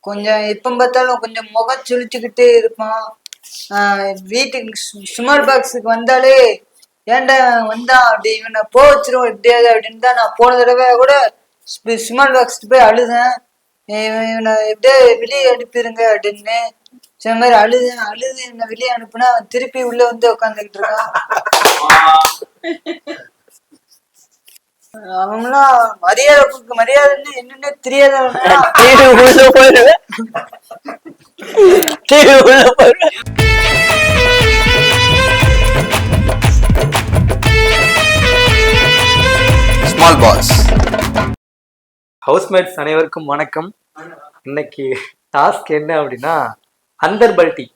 கொஞ்சம் எப்ப பார்த்தாலும் கொஞ்சம் முகம் சுழிச்சுக்கிட்டே இருப்பான். வீட்டுக்கு சுமார் பாக்ஸுக்கு வந்தாலே ஏன்டா வந்தான் அப்படி இவனை வச்சிருவோம் எப்படியாது அப்படின்னு தான் நான் போன தடவை கூட சுமார் பாக்ஸ் போய் அழுதேன். இவனை எப்படியே வெளியே அனுப்பிடுங்க அப்படின்னு சில மாதிரி அழுது என்ன வெளியே அனுப்புனா அவன் திருப்பி உள்ள வந்து உட்காந்துக்கிட்டு இருக்கான். அவங்களாம் மரியாதைன்னு என்னன்னு தெரியாதவங்க. ஸ்மால் பாஸ் ஹவுஸ்மேட்ஸ் அனைவருக்கும் வணக்கம். இன்னைக்கு டாஸ்க் என்ன அப்படின்னா அந்தர்பல்டி.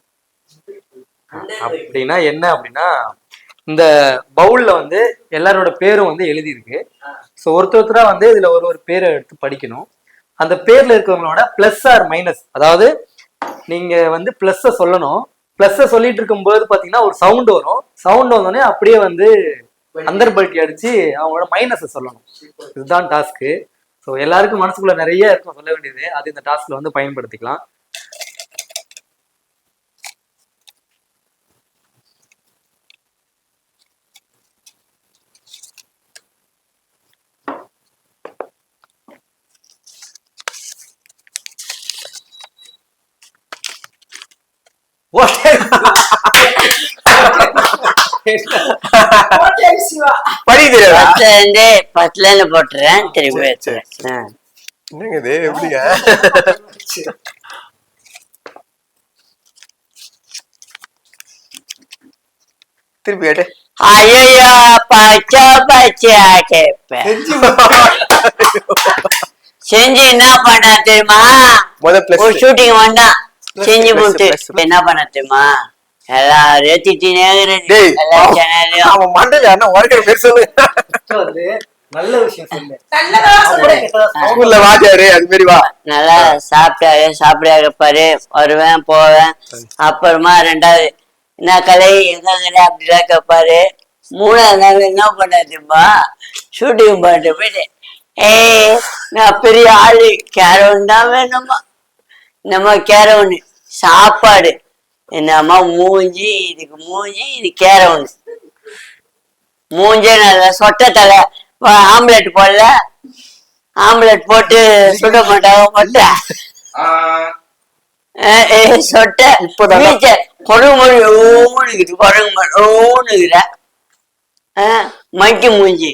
அப்படின்னா என்ன அப்படின்னா இந்த பவுல்ல வந்து எல்லாரோட பேரும் வந்து எழுதியிருக்கு. ஸோ ஒருத்தரா வந்து இதுல ஒரு பேரை எடுத்து படிக்கணும். அந்த பேர்ல இருக்கிறவங்களோட பிளஸ் ஆர் மைனஸ், அதாவது நீங்க வந்து பிளஸ்ஸை சொல்லணும். பிளஸ்ஸை சொல்லிட்டு இருக்கும்போது பாத்தீங்கன்னா ஒரு சவுண்ட் வரும். சவுண்ட் வந்தோடனே அப்படியே வந்து அந்தர்பல்டி அடிச்சு அவங்களோட மைனஸை சொல்லணும். இதுதான் டாஸ்க்கு. ஸோ எல்லாருக்கும் மனசுக்குள்ள நிறைய இருக்கும் சொல்ல வேண்டியது. அது இந்த டாஸ்க்ல வந்து பயன்படுத்திக்கலாம். பத்துல போட்டுறேன். திருப்பி என்னங்க இது எப்படிங்க? திருப்பி கேட்டு ஐயோ பச்சா பச்சா கேப்பேன். செஞ்சு என்ன பண்ண தெரியுமா? ஒரு ஷூட்டிங் வந்தா செஞ்சு போட்டு என்ன பண்ண தெரியுமா? எல்லாம் ரேத்திட்டே நல்ல விஷயம் சொல்லு. நல்லா சாப்பிட்டாரு சாப்பிடாரு பாரு. வருவேன் போவேன். அப்புறமா ரெண்டாவது என்ன கலை எங்க அப்படிலாம் கேட்பாரு. மூணாவது நாள் என்ன பண்ணாதுமா ஷூட்டிங் பண்ணிட்டு போயிட்டு நான் பெரிய ஆளு கேரவன் தான் வேணுமா. நம்ம கேரவனு சாப்பாடு என்னம்மா மூஞ்சி இதுக்கு மூஞ்சி இது கேரவனு மூஞ்சே நல்லா சொட்ட தலை. ஆம்லெட் போடல, ஆம்லெட் போட்டு சுட மாட்டாங்க போட்ட சொட்ட குரங்கு மொழி ஓடுக்குது. குரங்கு மொழி ஓடுகிற மங்கி மூஞ்சி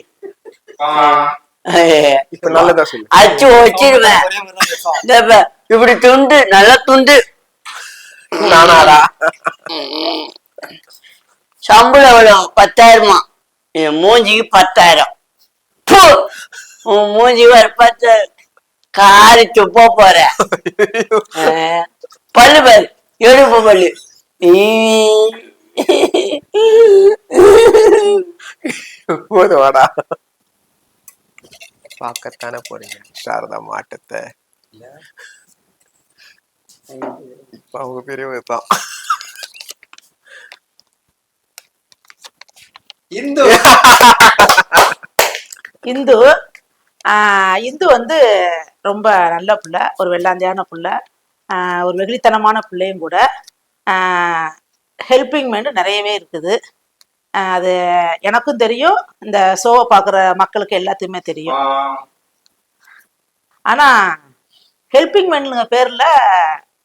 அச்சு வச்சிருவேன். இப்படி துண்டு நல்லா துண்டு. சம்பளம் எவ்வளவு? 10,000. மூஞ்சிக்கு 10,000. மூஞ்சி வர 10,000 காரி துப்ப போற. பல்லு பாரு எடுப்பு பல்லு. போதுவாடா பார்க்கத்தானே போறீங்க சாரதா மாட்டத்தை. அவங்க பெரியவங்க தான். இந்து இந்து வந்து ரொம்ப நல்ல பிள்ளை, ஒரு வெள்ளாந்தியான பிள்ளை, ஒரு வெகுளித்தனமான பிள்ளையும் கூட. ஹெல்பிங் மைண்டு நிறையவே இருக்குது. அது எனக்கும் தெரியும், இந்த ஷோவை பார்க்குற மக்களுக்கு எல்லாத்தையுமே தெரியும். ஆனா ஹெல்பிங் மைண்டுங்க பேர்ல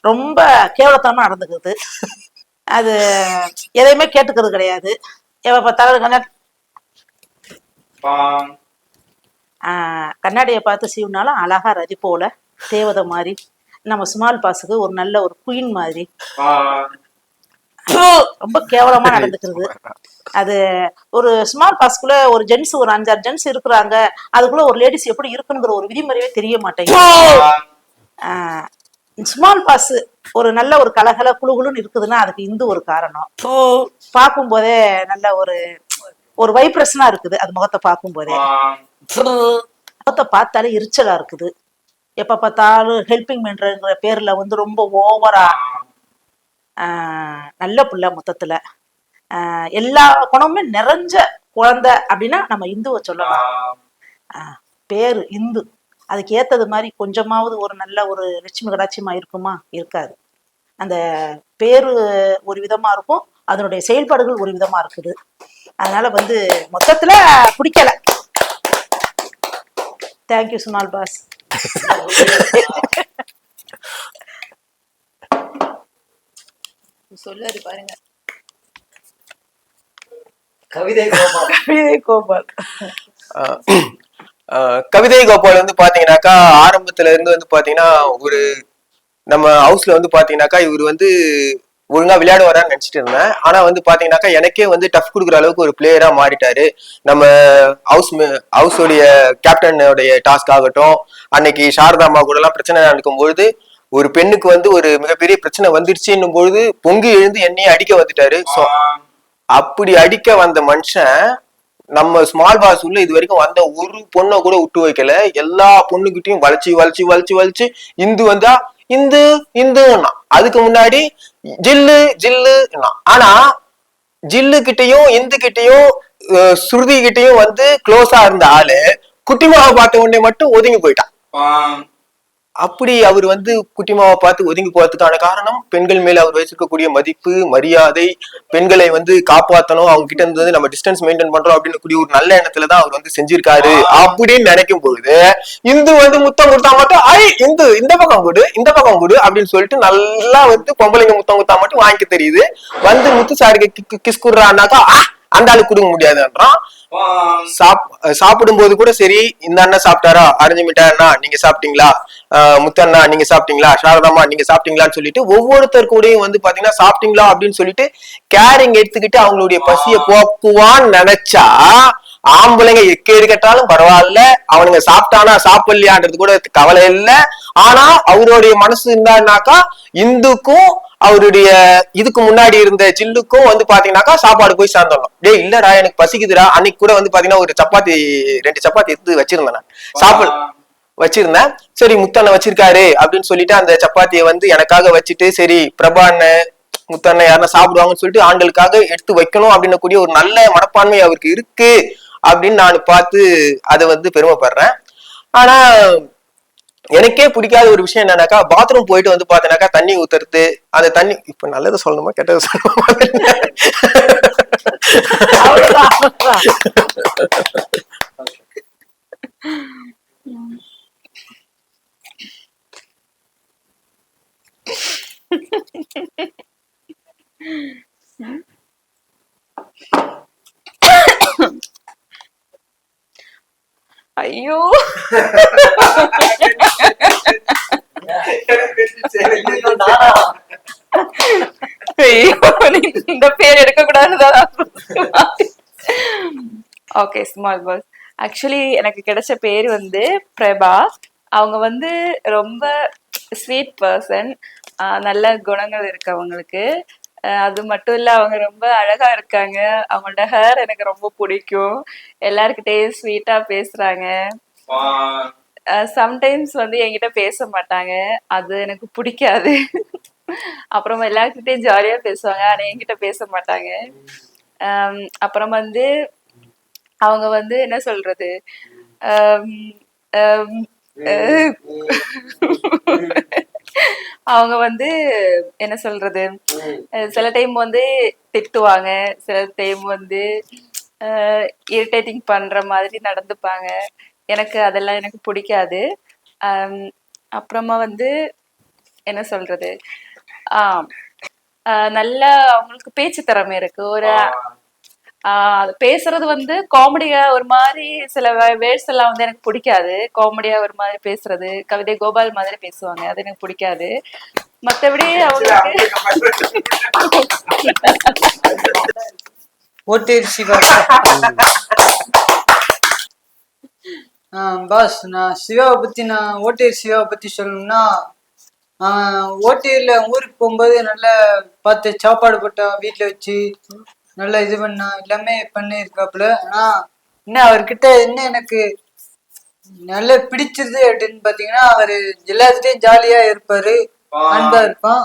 ரொம்ப கேவலத்தனமா நடந்துக்குது. அது எதையுமே கேட்டுக்கிறது கிடையாது. எப்ப பார்த்தாலும் கண்ணாடியை பார்த்து சீவுனாலும் அழகா ரதி போல தேவதை மாதிரி. நம்ம ஸ்மால் பாஸுக்கு ஒரு நல்ல ஒரு குயின் மாதிரி ரொம்ப கேவலமா நடந்துக்கிறது. அது ஒரு ஸ்மால் பாஸ்க்குள்ள ஒரு ஜென்ஸ் ஒரு 5-6 ஜென்ஸ் இருக்கிறாங்க. அதுக்குள்ள ஒரு லேடிஸ் எப்படி இருக்குங்கிற ஒரு விதிமுறையே தெரிய மாட்டேங்குது. ஸ்மால் பாஸ் ஒரு நல்ல ஒரு கலகல குழுகுலுன்னு இருக்குதுன்னா அதுக்கு இந்து ஒரு காரணம். பார்க்கும் போதே நல்ல ஒரு வைப்ரஷனா இருக்குது. அது முகத்தை பார்க்கும் போதே முகத்தை பார்த்தாலே எரிச்சலா இருக்குது. எப்ப பார்த்தாலும் ஹெல்பிங் மைண்ட்ங்கிற பேர்ல வந்து ரொம்ப ஓவரா. நல்ல புள்ள மொத்தத்துல எல்லா குணமுமே நிறைஞ்ச குழந்தை அப்படின்னா நம்ம இந்துவை சொல்லலாம். பேரு இந்து. அதுக்கு ஏத்தது மாதிரி கொஞ்சமாவது ஒரு நல்ல ஒரு லட்சுமி கடாட்சியமா இருக்குமா? இருக்காது. அந்த பேரு ஒரு விதமா இருக்கும், அதனுடைய செயல்பாடுகள் ஒரு விதமா இருக்குது. அதனால வந்து மொத்தத்துல பிடிக்கல. Thank you small pass. சொல்லாரு பாருங்க. கவிதை கோபால். கவிதை கோபால். கவிதை கோபால் வந்து பாத்தீங்கன்னாக்கா ஆரம்பத்துல இருந்து வந்து பாத்தீங்கன்னா ஒரு நம்ம ஹவுஸ்ல வந்து பாத்தீங்கன்னாக்கா இவர் வந்து ஒழுங்கா விளையாடுவாரான்னு நினைச்சிட்டு இருந்தேன். ஆனா வந்து பாத்தீங்கன்னாக்கா எனக்கே வந்து டஃப் கொடுக்குற அளவுக்கு ஒரு பிளேயரா மாறிட்டாரு. நம்ம ஹவுஸோடைய கேப்டனுடைய டாஸ்க் ஆகட்டும், அன்னைக்கு சாரதாமா கூட எல்லாம் பிரச்சனை நடக்கும் பொழுது ஒரு பெண்ணுக்கு வந்து ஒரு மிகப்பெரிய பிரச்சனை வந்துருச்சுன்னும் பொழுது பொங்கி எழுந்து என்னையே அடிக்க வந்துட்டாரு. ஸோ அப்படி அடிக்க வந்த மனுஷன் நம்ம ஸ்மால் பாஸ் உள்ள இது வரைக்கும் வந்த ஒரு பொண்ணை கூட விட்டு வைக்கல. எல்லா பொண்ணுகிட்டையும் வளைச்சு வளைச்சு வளைச்சு வளைச்சு இந்து வந்தா இந்து இந்துன்னா, அதுக்கு முன்னாடி ஜில்லு ஜில்லுன்னா. ஆனா ஜில்லு கிட்டையும் இந்து கிட்டையும் ஸ்ருதி கிட்டையும் வந்து க்ளோஸா இருந்த ஆளு குட்டிமாவை பார்த்த உடனே மட்டும் ஒதுங்கி போயிட்டான். அப்படி அவர் வந்து குட்டிமாவை பார்த்து ஒதுங்கி போறதுக்கான காரணம் பெண்கள் மேல அவர் வச்சிருக்கக்கூடிய மதிப்பு, மரியாதை, பெண்களை வந்து காப்பாற்றணும், அவங்க கிட்ட இருந்து நம்ம டிஸ்டன்ஸ் மெயின்டைன் பண்றோம் அப்படின்னு கூடிய ஒரு நல்ல எண்ணத்துலதான் அவர் வந்து செஞ்சிருக்காரு. அப்படின்னு நினைக்கும் பொழுது இந்து வந்து முத்தம் கொடுத்தா மட்டும் இந்து இந்த பக்கம் கொடு இந்த பக்கம் கொடு அப்படின்னு சொல்லிட்டு நல்லா வந்து பொம்பளைங்க முத்தம் கொடுத்தா மட்டும் வாங்கிக்க தெரியுது. வந்து முத்து சாருக்கு கிஸ் குடுறான்னாக்கா அந்த ஆளுக்கு கொடுக்க முடியாதுன்றான். சாப்பிடும் போது கூட சரி, இந்த அண்ணன் சாப்பிட்டாரா, அரைஞ்சு மிட்டாய்னா நீங்க சாப்பிட்டீங்களா, முத்தண்ணா நீங்க சாப்பிட்டீங்களா, சாரதாமா நீங்க சாப்பிட்டீங்களான்னு சொல்லிட்டு ஒவ்வொருத்தர் கூடயும் வந்து பாத்தீங்கன்னா சாப்பிட்டீங்களா அப்படின்னு சொல்லிட்டு கேரிங் எடுத்துக்கிட்டு அவங்களுடைய பசிய போக்குவான்னு நினைச்சா ஆம்பளைங்க எக்கேடு கட்டாலும் பரவாயில்ல, அவனுங்க சாப்பிட்டானா சாப்பிடலையான்றது கூட கவலை இல்லை. ஆனா அவருடைய மனசு இருந்தாருனாக்கா இந்துக்கும் அவருடைய இதுக்கு முன்னாடி இருந்த ஜில்லுக்கும் வந்து பாத்தீங்கன்னாக்கா சாப்பாடு போய் சேர்ந்துடணும். டே இல்லடா எனக்கு பசிக்குதுடா. அன்னைக்கு கூட வந்து பாத்தீங்கன்னா ஒரு சப்பாத்தி 2 சப்பாத்தி எடுத்து வச்சிருந்தேன், நான் சாப்பிட வச்சிருந்தேன். சரி முத்தண்ணன் வச்சிருக்காரு அப்படின்னு சொல்லிட்டு அந்த சப்பாத்தியை வந்து எனக்காக வச்சுட்டு சரி பிரபான்னு முத்தண்ணன் யாருன்னா சாப்பிடுவாங்கன்னு சொல்லிட்டு ஆண்களுக்காக எடுத்து வைக்கணும் அப்படின்னு கூடிய ஒரு நல்ல மனப்பான்மை அவருக்கு இருக்கு அப்படின்னு நான் பார்த்து அதை வந்து பெருமைப்படுறேன். ஆனா எனக்கே பிடிக்காத ஒரு விஷயம் என்னன்னாக்கா பாத்ரூம் போயிட்டு வந்து பாத்தீங்கன்னாக்கா தண்ணி ஊத்துறது. அந்த தண்ணி இப்ப நல்லதை சொல்லணுமா கெட்டதை சொல்லணுமா? ஐயோ இந்த பேர் எடுக்க கூடாதுதான். Okay small boss. ஆக்சுவலி எனக்கு கிடைச்ச பேர் வந்து பிரபா. அவங்க வந்து ரொம்ப ஸ்வீட் பர்சன், நல்ல குணங்கள் இருக்கு அவங்களுக்கு. அது மட்டும் இல்ல அவங்க ரொம்ப அழகா இருக்காங்க. அவங்களோட ஹேர் எனக்கு ரொம்ப பிடிக்கும். எல்லாருக்கிட்டையும் ஸ்வீட்டா பேசுறாங்க. சம்டைம்ஸ் வந்து என்கிட்ட பேச மாட்டாங்க, அது எனக்கு பிடிக்காது. அப்புறம் எல்லாருக்கிட்டையும் ஜாலியா பேசுவாங்க, ஆனா என்கிட்ட பேச மாட்டாங்க. அப்புறம் வந்து அவங்க வந்து என்ன சொல்றது, அவங்க வந்து என்ன சொல்றது, சில டைம் வந்து திட்டுவாங்க, சில டைம் வந்து இரிட்டேட்டிங் பண்ற மாதிரி நடந்துப்பாங்க. எனக்கு அதெல்லாம் எனக்கு பிடிக்காது. அப்புறமா வந்து என்ன சொல்றது, நல்ல அவங்களுக்கு பேச்சு திறமை இருக்கு. ஒரு பேசுறது வந்து காமெடியா ஒரு மாதிரி, சில வேர்ட்ஸ் எல்லாம் வந்து எனக்கு பிடிக்காது. காமெடியா ஒரு மாதிரி பேசுறது, கவிதை கோபால் மாதிரி பேசுவாங்க, அது எனக்கு பிடிக்காது. மத்தபடி அவங்களுக்கு ஓட்டேரி சிவா பாஸ், நான் சிவாவை பத்தி ஓட்டேரி சிவாவை பத்தி சொல்லணும்னா, ஓட்டேரியில ஊருக்கு போகும்போது நல்லா பார்த்து சாப்பாடு போட்டா, வீட்டுல வச்சு நல்லா இது பண்ணா, எல்லாமே பண்ணியிருக்காப்புல. ஆனா என்ன அவர்கிட்ட என்ன எனக்கு நல்லா பிடிச்சது அப்படின்னு பாத்தீங்கன்னா, அவரு எல்லாத்துலயும் ஜாலியா இருப்பாரு, அன்பா இருப்பான்.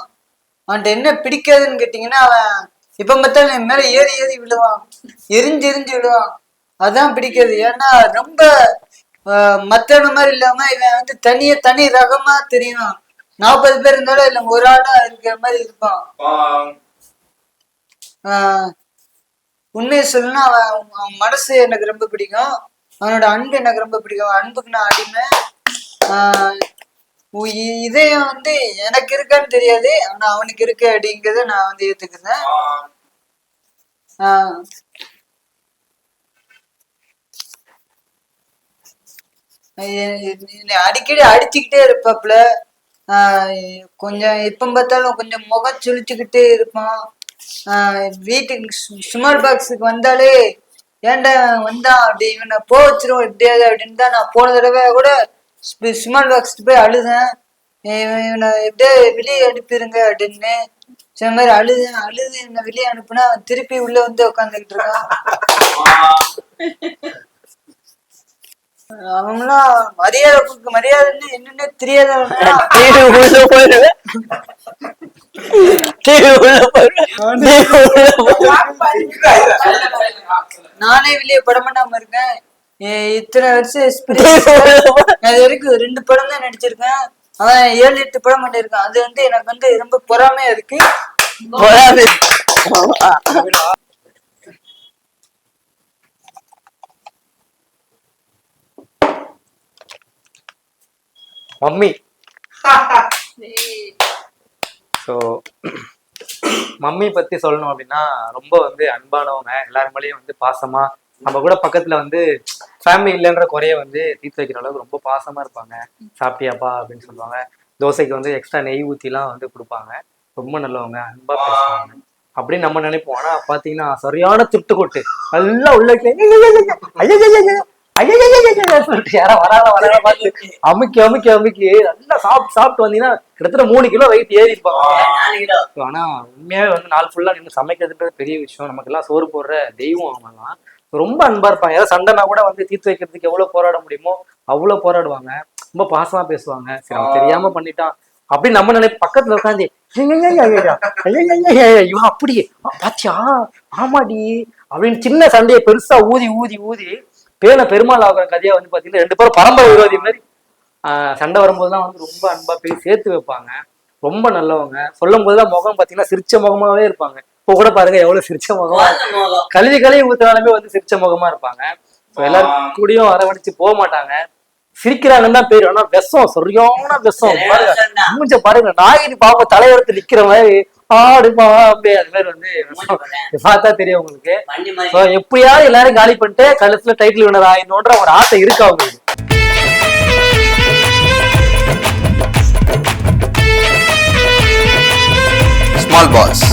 அவன்கிட்ட என்ன பிடிக்காதுன்னு கேட்டீங்கன்னா, அவன் இப்ப பார்த்தாலும் என் மேல ஏறி ஏறி விழுவான், எரிஞ்சு எரிஞ்சு விழுவான். அதான் பிடிக்காது. ஏன்னா ரொம்ப மத்தவன மாதிரி இல்லாம இவன் வந்து தனி ரகமா தெரியும். 40 பேர் இருந்தாலும் இல்ல ஒரு ஆளா இருக்கிற மாதிரி இருப்பான். உண்மையை சொல்லணும்னா அவன் மனசு எனக்கு ரொம்ப பிடிக்கும். அவனோட அன்பு எனக்கு ரொம்ப பிடிக்கும். அன்புக்கு நான் அடிமை. இதயம் வந்து எனக்கு இருக்கான்னு தெரியாது, ஆனா அவனுக்கு இருக்கு அப்படிங்கிறத நான் வந்து ஏத்துக்கிறேன். அடிக்கடி அடிச்சுக்கிட்டே இருப்பாப்புல. கொஞ்சம் எப்ப பார்த்தாலும் கொஞ்சம் முகம் சுழிச்சுக்கிட்டே இருப்பான். வீட்டுக்கு சுமார் பாக்ஸுக்கு வந்தாலே ஏன்டா வந்தான் அப்படி இவனை போ வச்சிரும் எப்படியாது அப்படின்னு தான் நான் போன தடவை கூட சுமார் பாக்ஸ் போய் அழுதேன். இவனை எப்படியே வெளியே அனுப்பிடுங்க அப்படின்னு சில மாதிரி அழுது என்னை வெளியே அனுப்புனா அவன் திருப்பி உள்ள வந்து உட்காந்துக்கிட்டு இருக்கான். அவங்களாம் மரியாதைன்னு என்னன்னு தெரியாதவங்க. நானே வெளியே படம் பண்ணாம இருக்கேன். இத்தனை வருஷம் எக்ஸ்பீரியன்ஸ். அது வரைக்கும் 2 படம் தான் நடிச்சிருக்கேன். அவன் 7-8 படம் பண்ணிருக்கான். அது வந்து எனக்கு வந்து ரொம்ப பொறாமையா இருக்கு. மம்மி. ஸோ மம்மி பத்தி சொல்லணும் அப்படின்னா ரொம்ப வந்து அன்பானவங்க, எல்லாரும் மேலேயும் வந்து பாசமா, நம்ம கூட பக்கத்துல வந்து ஃபேமிலி இல்லைன்ற குறைய வந்து தீர்த்து வைக்கிற அளவுக்கு ரொம்ப பாசமா இருப்பாங்க. சாப்பிட்டியாப்பா அப்படின்னு சொல்லுவாங்க. தோசைக்கு வந்து எக்ஸ்ட்ரா நெய் ஊத்திலாம் வந்து கொடுப்பாங்க. ரொம்ப நல்லவங்க, அன்பா பேசுவாங்க அப்படின்னு நம்ம நினைப்போம். ஆனா பாத்தீங்கன்னா சரியான திட்டுக்கொட்டு நல்லா உள்ள சொல்லிட்டு யாரா வராத பார்த்து அமுக்கி நல்லா சாப்பிட்டு வந்தீங்கன்னா கிட்டத்தட்ட 3 கிலோ வெயிட் ஏறி இருப்பாங்க. ஆனா உண்மையாவே வந்து நாள் ஃபுல்லா நின்று சமைக்கிறதுன்றது பெரிய விஷயம். நமக்கு எல்லாம் சோறு போடுற தெய்வம் அவங்கலாம். ரொம்ப அன்பா இருப்பாங்க. ஏதாவது சண்டைனா கூட வந்து தீர்த்து வைக்கிறதுக்கு எவ்வளவு போராட முடியுமோ அவ்வளவு போராடுவாங்க. ரொம்ப பாசமா பேசுவாங்க. சரி அவன் தெரியாம பண்ணிட்டான் அப்படின்னு நம்ம நினைப்பு பக்கத்துல உட்காந்து இவன் அப்படியே பாத்தியா ஆமாடி அப்படின்னு சின்ன சண்டையை பெருசா ஊதி பேன பெருமாள் ஆகிற கதையா வந்து பாத்தீங்கன்னா 2 பேரும் பரம்பரை விரோதி மாதிரி சண்டை வரும்போதுதான் வந்து ரொம்ப அன்பா போய் சேர்த்து வைப்பாங்க. ரொம்ப நல்லவங்க. சொல்லும் போதுதான் முகம் பாத்தீங்கன்னா சிரிச்ச முகமாவே இருப்பாங்க. இப்போ கூட பாருங்க எவ்வளவு சிரிச்ச முகமா, கழுவி ஊத்துனாலுமே வந்து சிரிச்ச முகமா இருப்பாங்க. எல்லாரும் கூடயும் அரவணைச்சு போக மாட்டாங்க. சிரிக்கிறாங்கன்னு தான் பேரு. ஆனா விஷம், சரியான விஷம். மூஞ்ச பாருங்க, நாயினி பாப்ப தலையெடுத்து நிக்கிற மாதிரி ஆடுப்பா அப்படியே அது மாதிரி வந்து பார்த்தா தெரியும் உங்களுக்கு. எப்படியாவது எல்லாரும் காலி பண்ணிட்டு கழுத்துல டைட்டில் வினர் ஆயிடணுன்ற ஒரு ஆசை இருக்கு அவங்களுக்கு. Small pass.